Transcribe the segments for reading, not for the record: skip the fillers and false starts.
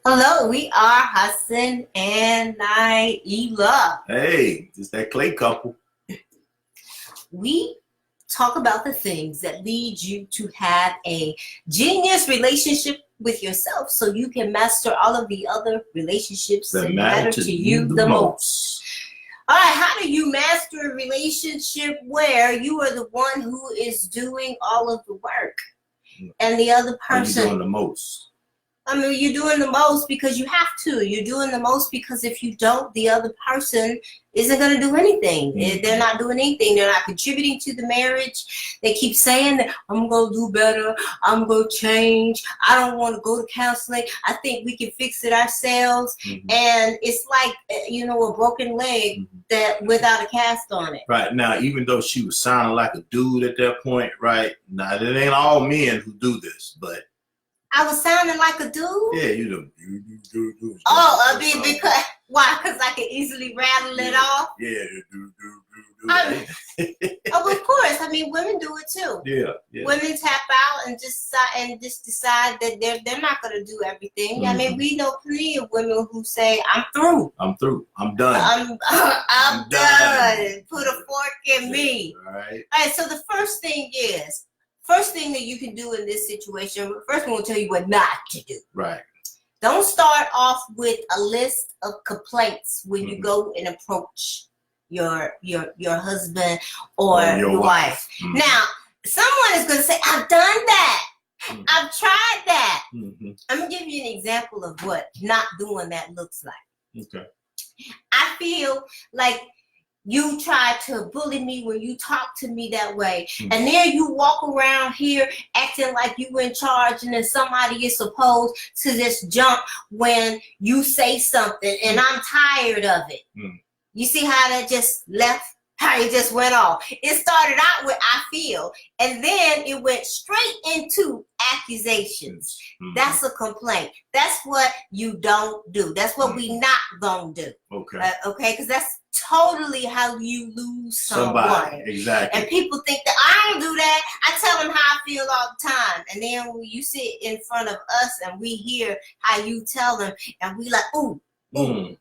Hello, we are Hassan and Naila. Hey, it's that clay couple. We talk about the things that lead you to have a genius relationship with yourself so you can master all of the other relationships that matter to you the most. All right, how do you master a relationship where you are the one who is doing all of the work and the other person? Are you doing the most? I mean, you're doing the most because you have to. You're doing the most because if you don't, the other person isn't going to do anything. Mm-hmm. They're not doing anything. They're not contributing to the marriage. They keep saying that I'm going to do better. I'm going to change. I don't want to go to counseling. I think we can fix it ourselves. Mm-hmm. And it's like, a broken leg that without a cast on it. Right. Now, even though she was sounding like a dude at that point, right? Now, it ain't all men who do this, but I was sounding like a dude? Yeah, you do. Oh, I mean, because, why? Because I can easily rattle it off? Yeah, do. Oh, of course. I mean, women do it too. Yeah. Women tap out and just decide that they're not going to do everything. Mm-hmm. I mean, we know plenty of women who say, I'm through. I'm done. I'm done. Put a fork in me. All right. So the first thing that you can do in this situation, first I'm going to tell you what not to do. Right. Don't start off with a list of complaints when you go and approach your husband or your wife. Mm-hmm. Now, someone is going to say, I've done that. Mm-hmm. I've tried that. Mm-hmm. I'm going to give you an example of what not doing that looks like. Okay. I feel like you try to bully me when you talk to me that way. Mm-hmm. And then you walk around here acting like you in charge and then somebody is supposed to just jump when you say something and I'm tired of it. Mm-hmm. You see how that just left? How it just went off. It started out with I feel, and then it went straight into accusations. Mm-hmm. That's a complaint. That's what you don't do. That's what we not gonna do. Okay. Okay, because that's totally how you lose somebody. Exactly. And people think that I don't do that. I tell them how I feel all the time. And then when you sit in front of us and we hear how you tell them, and we like, ooh. You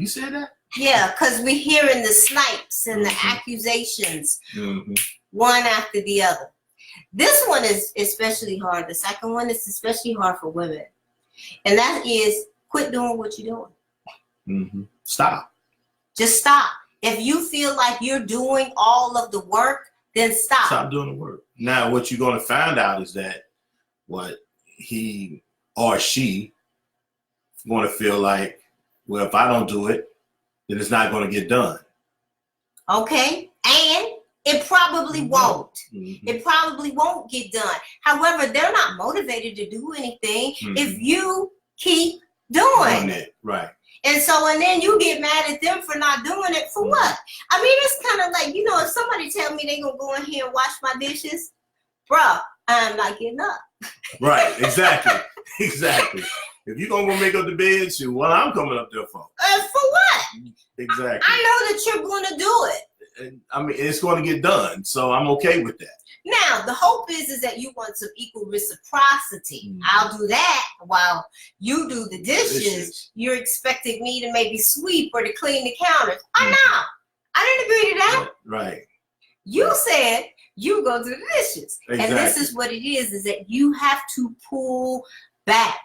said that? Yeah, because we're hearing the snipes and the accusations, one after the other. This one is especially hard. The second one is especially hard for women. And that is quit doing what you're doing. Mm-hmm. Stop. Just stop. If you feel like you're doing all of the work, then stop. Stop doing the work. Now, what you're going to find out is that what he or she is going to feel like, well, if I don't do it, then it's not going to get done. Okay. And it probably won't. Mm-hmm. It probably won't get done. However, they're not motivated to do anything if you keep doing it. Right. And then you get mad at them for not doing it for what? I mean, it's kind of like, if somebody tell me they going to go in here and wash my dishes, bruh, I'm not getting up. Right. Exactly. Exactly. If you're going to go make up the bed, shoot, what I'm coming up there for? For what? Exactly. I know that you're going to do it. I mean, it's going to get done, so I'm okay with that. Now, the hope is that you want some equal reciprocity. Mm-hmm. I'll do that while you do the dishes. You're expecting me to maybe sweep or to clean the counters. I know. I didn't agree to that. Right. You said you go do the dishes. Exactly. And this is what it is that you have to pull back.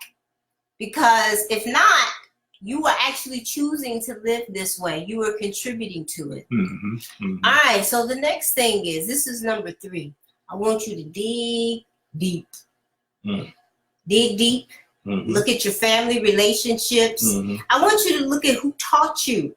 Because if not, you are actually choosing to live this way. You are contributing to it. Mm-hmm. Mm-hmm. All right. So the next thing is, this is number 3. I want you to dig deep. Mm. Dig deep. Mm-hmm. Look at your family relationships. Mm-hmm. I want you to look at who taught you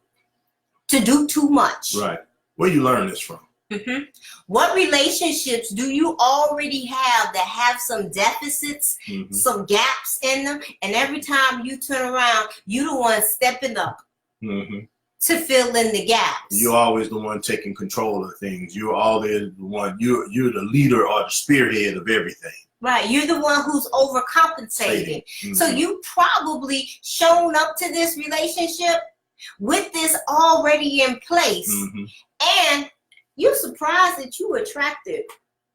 to do too much. Right. Where you learn this from? Mm-hmm. What relationships do you already have that have some deficits, some gaps in them, and every time you turn around, you're the one stepping up to fill in the gaps. You're always the one taking control of things. You're always the one. You're the leader or the spearhead of everything. Right. You're the one who's overcompensating. Mm-hmm. So you probably shown up to this relationship with this already in place, and you're surprised that you attracted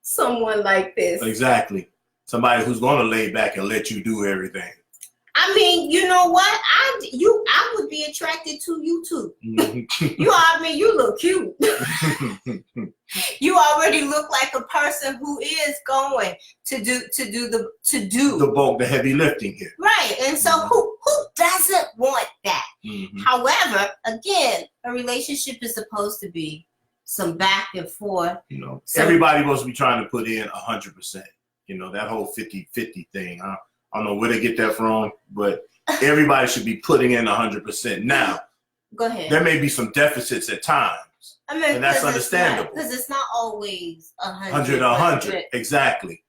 someone like this. Exactly. Somebody who's going to lay back and let you do everything. I mean, you know what? I would be attracted to you too. You look cute. You already look like a person who is going to do the bulk, the heavy lifting here. Right. And so who doesn't want that? However, again, a relationship is supposed to be some back and forth. Everybody's supposed to be trying to put in 100%. That whole 50-50 thing. I don't know where they get that from, but everybody should be putting in 100%. Now, go ahead. There may be some deficits at times. I mean, and that's understandable. Because it's not always 100. Exactly.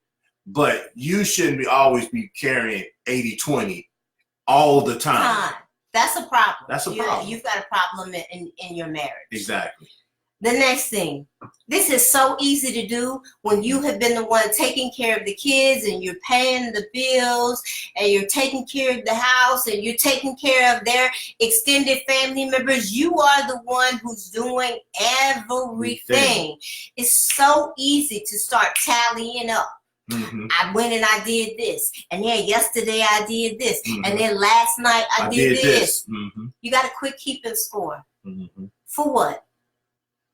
But you shouldn't always be carrying 80-20 all the time. That's a problem. That's a problem. You've got a problem in your marriage. Exactly. The next thing, this is so easy to do when you have been the one taking care of the kids and you're paying the bills and you're taking care of the house and you're taking care of their extended family members. You are the one who's doing everything. It's so easy to start tallying up. I went and I did this, and then yesterday I did this, and then last night I did this. You got to quit keeping score. For what?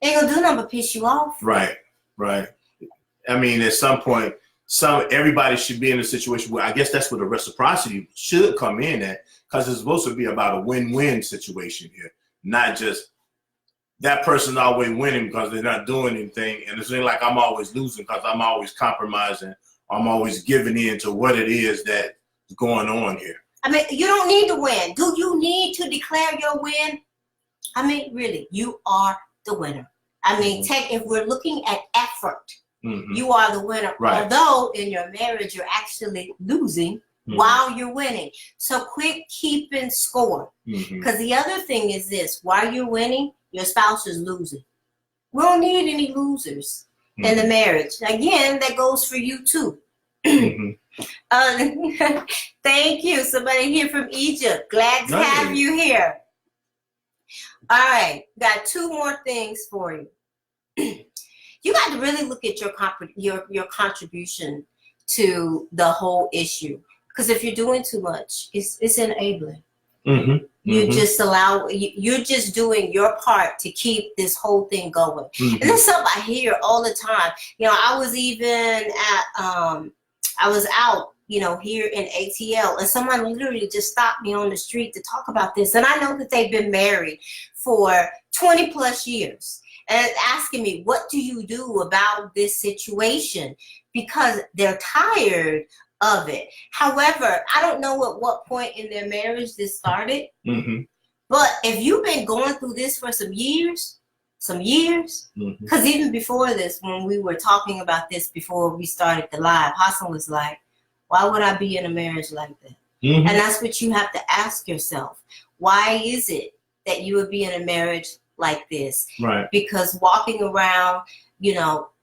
Ain't gonna do nothing but piss you off. Right. I mean, at some point, everybody should be in a situation where I guess that's where the reciprocity should come in at, because it's supposed to be about a win-win situation here, not just that person always winning because they're not doing anything, and it's like I'm always losing because I'm always compromising, I'm always giving in to what it is that's going on here. I mean, you don't need to win. Do you need to declare your win? I mean, really, you are the winner. I mean, if we're looking at effort, you are the winner. Right. Although in your marriage, you're actually losing while you're winning. So quit keeping score. Because the other thing is this, while you're winning, your spouse is losing. We don't need any losers in the marriage. Again, that goes for you too. Thank you. Somebody here from Egypt. Glad to have you here. All right, got two more things for you. You got to really look at your contribution to the whole issue, because if you're doing too much, it's enabling. You're just doing your part to keep this whole thing going. And that's something I hear all the time. I was even I was out, here in ATL, and someone literally just stopped me on the street to talk about this. And I know that they've been married for 20 plus years and asking me, what do you do about this situation? Because they're tired of it. However, I don't know at what point in their marriage this started, but if you've been going through this for some years, because even before this, when we were talking about this before we started the live, Hassan was like, why would I be in a marriage like that? And that's what you have to ask yourself. Why is it that you would be in a marriage like this? Right. Because walking around,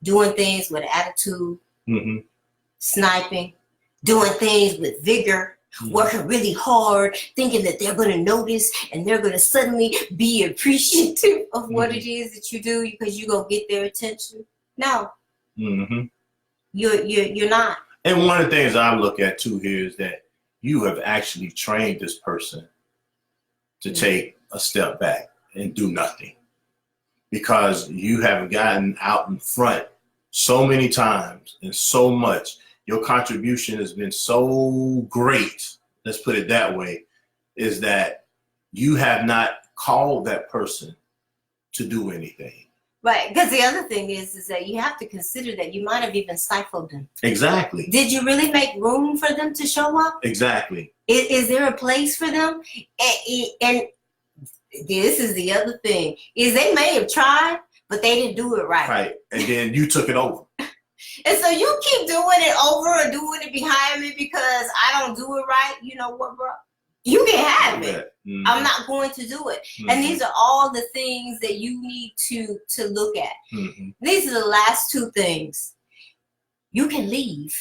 doing things with attitude, sniping, doing things with vigor, working really hard, thinking that they're going to notice and they're going to suddenly be appreciative of what it is that you do because you're going to get their attention. No. You're not. And one of the things I look at too here is that you have actually trained this person to take a step back and do nothing, because you have gotten out in front so many times and so much. Your contribution has been so great, let's put it that way, is that you have not called that person to do anything. Right, because the other thing is that you have to consider that you might have even stifled them. Exactly. Did you really make room for them to show up? Exactly. Is there a place for them? And this is the other thing, is they may have tried, but they didn't do it right. Right, and then you took it over. And so you keep doing it over and doing it behind me because I don't do it right. You know what, bro? You can have it. I'm not going to do it. And these are all the things that you need to look at. These are the last two things. You can leave.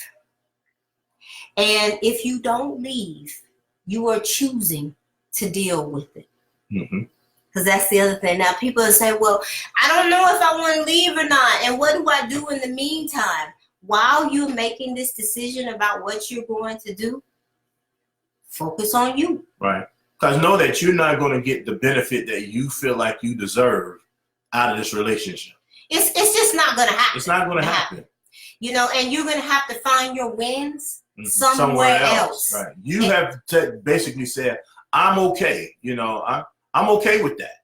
And if you don't leave, you are choosing to deal with it. Because that's the other thing. Now, people say, well, I don't know if I want to leave or not. And what do I do in the meantime? While you're making this decision about what you're going to do, Focus on you. Right. Because know that you're not going to get the benefit that you feel like you deserve out of this relationship. It's just not going to happen. It's not going to happen. You know, and you're going to have to find your wins somewhere else. Right. You have basically said, I'm okay. You know, I'm okay with that.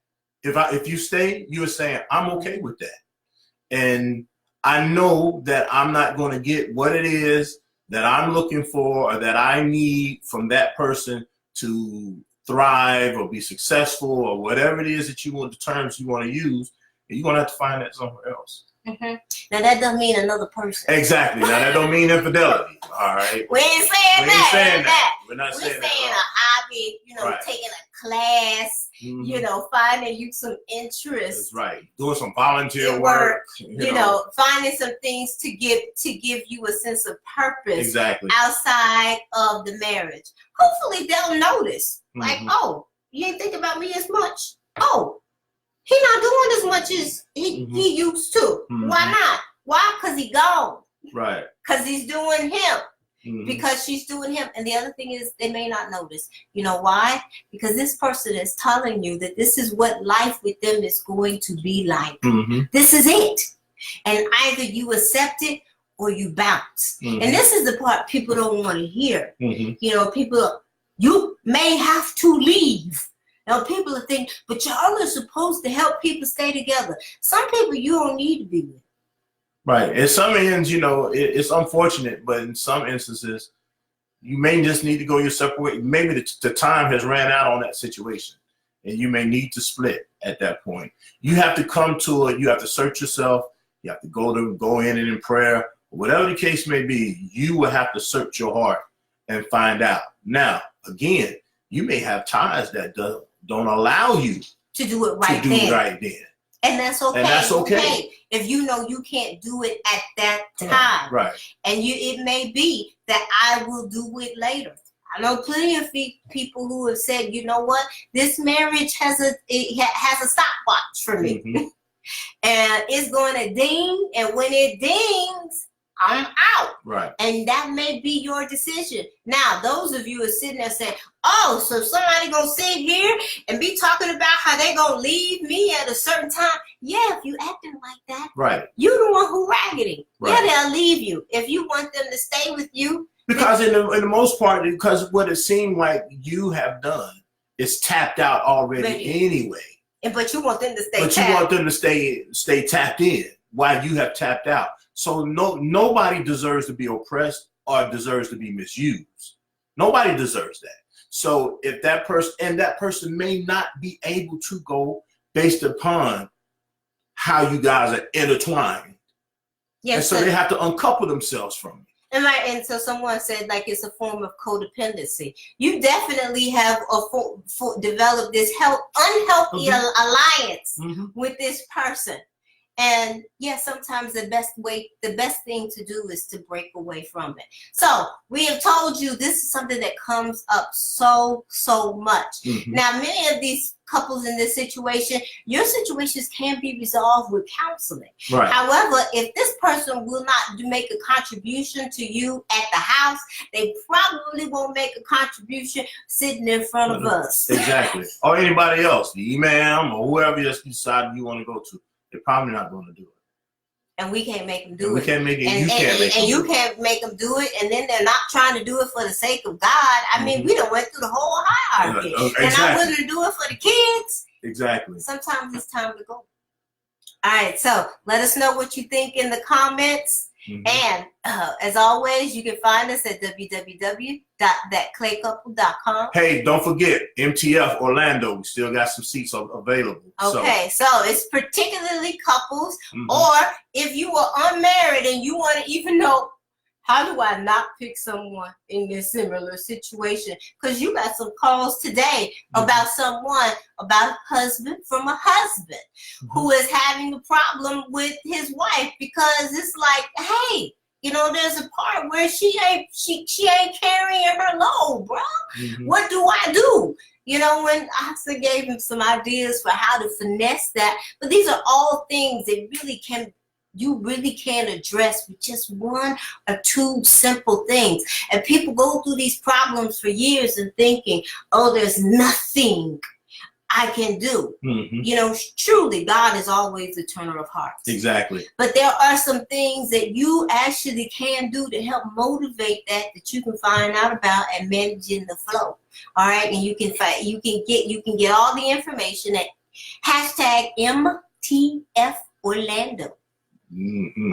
If you stay, you are saying, I'm okay with that. And I know that I'm not going to get what it is that I'm looking for or that I need from that person to thrive or be successful or whatever it is that you want, the terms you want to use. You're going to have to find that somewhere else. Mm-hmm. Now, that doesn't mean another person. Exactly. Now, that don't mean infidelity. All right. We ain't saying that. We're not saying that. We're saying a hobby, you know, taking a class, you know, finding you some interest. That's right. Doing some volunteer work. You know, finding some things to give you a sense of purpose. Exactly. Outside of the marriage. Hopefully, they'll notice. Like, oh, you ain't think about me as much. Oh. He not doing as much as he used to. Why not? Why? Because he gone. Right. Because he's doing him. Because she's doing him. And the other thing is they may not notice. You know why? Because this person is telling you that this is what life with them is going to be like. This is it. And either you accept it or you bounce. And this is the part people don't want to hear. You know, you may have to leave. Now, people are thinking, but y'all are supposed to help people stay together. Some people you don't need to be with. Right. In some ends, you know, it's unfortunate, but in some instances, you may just need to go your separate way. Maybe the time has ran out on that situation, and you may need to split at that point. You have to come to it. You have to search yourself. You have to go in and in prayer. Whatever the case may be, you will have to search your heart and find out. Now, again, you may have ties that don't allow you to do it right then. And that's okay. And that's okay. If you know you can't do it at that time. Right. And it may be that I will do it later. I know plenty of people who have said, you know what, this marriage has a stopwatch for me. And it's going to ding. And when it dings, I'm out. Right. And that may be your decision. Now, those of you are sitting there saying, oh, so somebody gonna sit here and be talking about how they gonna leave me at a certain time. Yeah, if you acting like that, right, you the one who raggedy. Right. Yeah, they'll leave you. If you want them to stay with you. Because in the most part, because what it seemed like you have done is tapped out already anyway. But you want them to stay tapped. You want them to stay tapped in while you have tapped out. So nobody deserves to be oppressed or deserves to be misused. Nobody deserves that. So if that person may not be able to go based upon how you guys are intertwined. Yes. And so they have to uncouple themselves from it. And so someone said like it's a form of codependency. You definitely have developed this unhealthy alliance with this person. And yes, sometimes the best thing to do is to break away from it. So we have told you this is something that comes up so much. Now, many of these couples in this situation, your situations can be resolved with counseling. Right. However, if this person will not make a contribution to you at the house, they probably won't make a contribution sitting in front of us. Exactly. Or anybody else, the Imam or whoever else you decide you want to go to. They're probably not going to do it. And we can't make them do it. We can't make it. And you can't make them do it. And then they're not trying to do it for the sake of God. I mean, we done went through the whole hierarchy. Exactly. And I'm willing to do it for the kids. Exactly. Sometimes it's time to go. All right. So let us know what you think in the comments. And as always, you can find us at www.thatclaycouple.com. Hey, don't forget, MTF Orlando. We still got some seats available. Okay, so it's particularly couples, or if you are unmarried and you want to even know, how do I not pick someone in this similar situation? Because you got some calls today about about a husband from a husband who is having a problem with his wife because it's like, hey, you know, there's a part where she ain't carrying her load, bro. What do I do? You know, when I gave him some ideas for how to finesse that, but these are all things that really can you really can address with just one or two simple things. And people go through these problems for years and thinking, oh, there's nothing I can do. You know, truly, God is always the turner of hearts. Exactly. But there are some things that you actually can do to help motivate that you can find out about and managing the flow. All right, and you can get all the information at #MTF Orlando.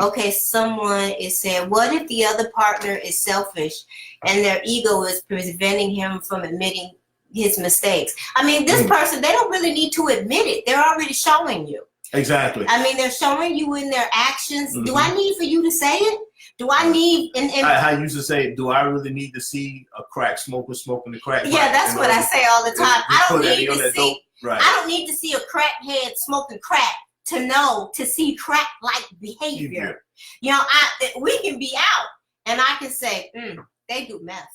Okay, someone is saying, what if the other partner is selfish and their ego is preventing him from admitting his mistakes? I mean, this person, they don't really need to admit it. They're already showing you. Exactly. I mean, they're showing you in their actions. Do I need for you to say it? Do I need? I used to say, do I really need to see a crack smoker smoking the crack? Yeah, that's what I say all the time. I don't need to see. Right. I don't need to see a crackhead smoking crack to see crack-like behavior. You know, we can be out, and I can say, they do meth.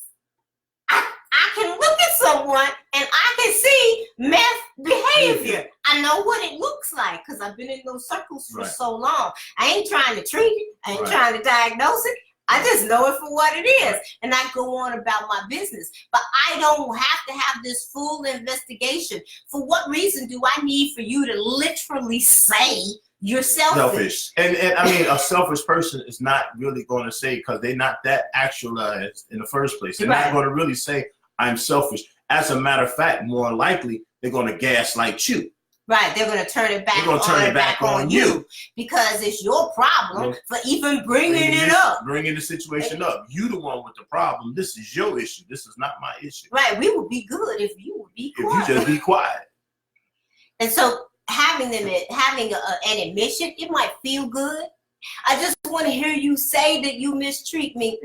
I can look at someone and I can see meth behavior. I know what it looks like because I've been in those circles for so long. I ain't trying to treat it. I ain't trying to diagnose it. I just know it for what it is. And I go on about my business. But I don't have to have this full investigation. For what reason do I need for you to literally say you're selfish? And I mean, a selfish person is not really going to say, because they're not that actualized in the first place. They're not going to really say, I'm selfish. As a matter of fact, more likely, they're going to gaslight you. Right, they're going to turn it back on you because it's your problem for even bringing it up. Bringing the situation up. You the one with the problem. This is your issue. This is not my issue. Right, we would be good if you would be quiet. If you just be quiet. And so having an admission, it might feel good. I just want to hear you say that you mistreat me.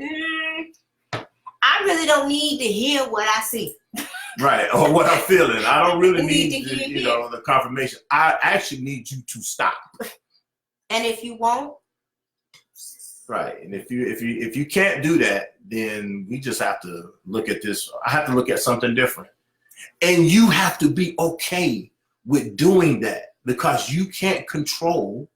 I really don't need to hear what I see. Right, or what I'm feeling. I don't really need the confirmation. I actually need you to stop. And if you won't, right. And if you can't do that, then we just have to look at this. I have to look at something different. And you have to be okay with doing that because you can't control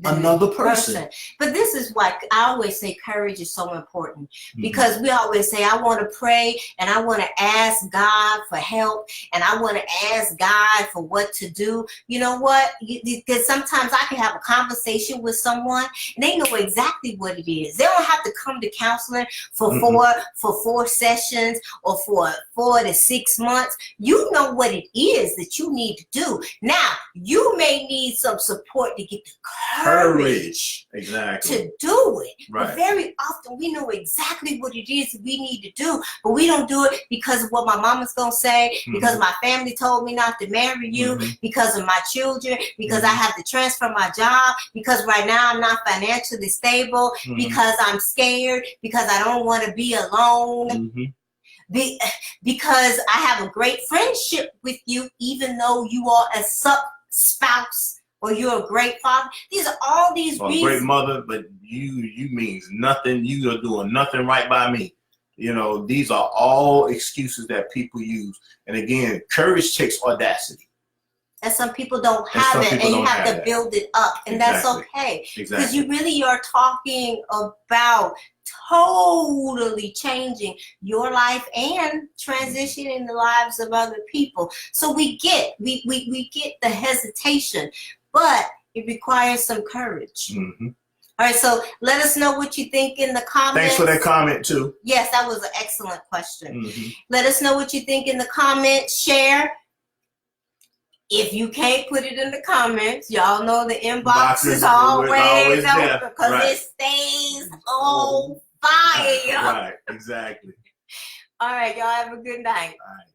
another person. But this is why I always say courage is so important, because we always say, I want to pray and I want to ask God for help and I want to ask God for what to do. You know what? Because sometimes I can have a conversation with someone and they know exactly what it is. They don't have to come to counseling for four sessions or for 4 to 6 months. You know what it is that you need to do. Now, you may need some support to get the courage exactly to do it. Right. But very often we know exactly what it is we need to do, but we don't do it because of what my mama's gonna say, because my family told me not to marry you, because of my children, because I have to transfer my job, because right now I'm not financially stable, because I'm scared, because I don't want to be alone. Because I have a great friendship with you, even though you are a spouse or you're a great father. These are all these reasons. Great mother, but you means nothing. You are doing nothing right by me. You know, these are all excuses that people use. And again, courage takes audacity. And some people don't have it, and you have to build it up, and that's okay. Because you really are talking about totally changing your life and transitioning the lives of other people. So we get the hesitation, but it requires some courage. All right, so let us know what you think in the comments. Thanks for that comment too. Yes, that was an excellent question. Let us know what you think in the comments. Share. If you can't put it in the comments, y'all know the inbox is always open because it stays on fire. Right, exactly. All right, y'all have a good night. All right.